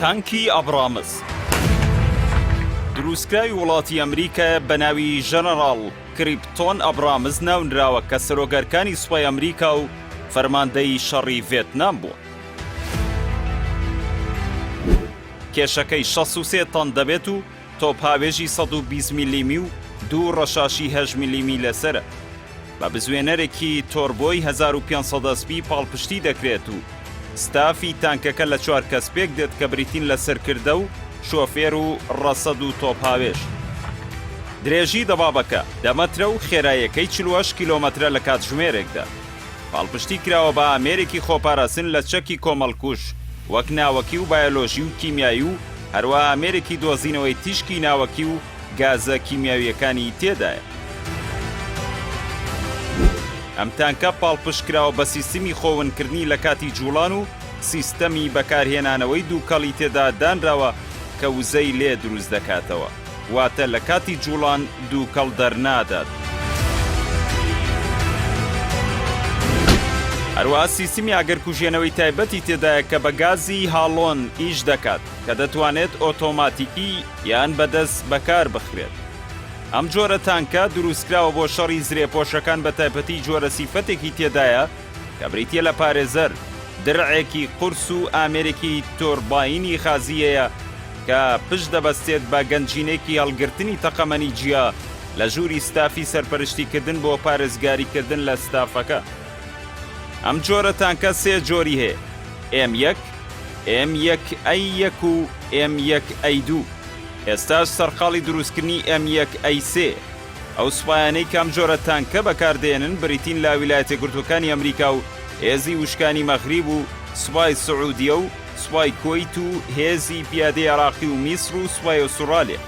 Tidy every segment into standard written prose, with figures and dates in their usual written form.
تانکی ئەبرامز دروستکراوی وڵاتی ئەمریکا بە ناوی ژەنەڕاڵ کریپتۆن ئەبرامز ناونراوە کە سەرۆگەرەکانی سوپای ئەمریکا و فەرماندەی شەڕی ڤێتنام بووە. کێشەکەی 63 تەن دەبێت و تۆپهاوێژی 120 میلیمی و دوو ڕەشاشی 8 میلیمی لەسرە. بە بزوێنەرێکی تۆربۆی 1500 سپی پاڵپشتی دەکرێت و ستافی تانکەکە لە 4 کەس پێک دێت کە بریتین لەسەر کردە و شۆفێر و ڕەسەد و تۆپهاوێژ. درێژی دەبابەکە 10 مەترە و خێراییەکەی 48 کیلۆمەترە لە کاتژمێرێکدا. پاڵپشتی کراوە بە ئامێرێکی خۆپاراستن لە چەکی کۆمەڵکوش وەک ناوەکی و بایۆلۆژی و کیمیایی و هەروە ئامێرێکی دۆزینەوەی تیشکی ناوەکی و گازە کیمیاویەکانی تێدایە. ئەم تانکە پاڵپشتکراوە بە سیستمی خۆونکردنی لە کاتی جوڵان و سیستەمی بەکارهێنانەوەی دووکەڵی تێدا دانراوە کە وزەی لێ دروست دەکاتەوە، واتە لە کاتی جوڵان دووکەڵ دەرنادات. هەروە سیستمی ئاگرکوژێنەوەی تایبەتی تێدایە کە بە گازی هاڵۆن ئیش دەکات کە دەتوانێت ئۆتۆماتیکی یان بەدەست بەکار بخرێت. ئەم جۆرە تانکە دروستکراوە بۆ شەڕی زرێپۆشەکان بە تایبەتی جۆرە سیفەتێکی تێدایە کە بریتیە لە پارێزەر، درعێکی قورس و ئامێرێکی تۆرباینی خازیەیە کە پشت دەبەستێت بە گەنجینێکی هەڵگرتنی تەقەمەنی جیا لە ژووری ستافی سەرپەرشتیکردن بۆ پارێزگاریکردن لە ستافەکە. ئەم جۆرە تانکە 3 جۆری هەیە: M1، M1A1 و M1A2. ئێستاش سەرقاڵی دروستکردنی M1A3. ئەو سوپایانەی کام جۆرە تانکە بەکاردێنن بریتین لە ویلایەتە یەکگرتووەکانی ئەمریکا و هێزی وشکانی مەغریب و سوپای سعودیە و سوپای کۆیت و هێزی پیادەی عێراقی و میسر و سوپای ئوسترالیا.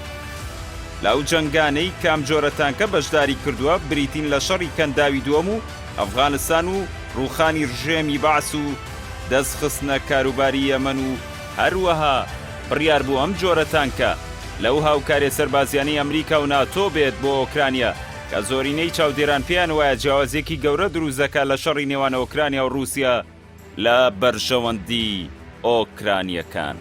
لەو جەنگانەی کام جۆرە تانکە بەشداری کردووە بریتین لە شەڕی کەنداوی دووەم و ئەفغانستان و ڕووخانی ڕژێمی بەعس و دەستخستنە کاروباری یەمەن و هەروەها بڕیار بوو ئەم جۆرە تانکە لەو هاوکارێ سەربازیانەی ئەمریکا و ناتۆ بێت بۆ ئۆکرانیا کە زۆرینەی چاودێران پێیان وایە جیاوازێکی گەورە دروست دەکات لە شەڕی نێوان ئۆکرانیا و رووسیا لە بەرژەوەندی ئۆکرانیەکان.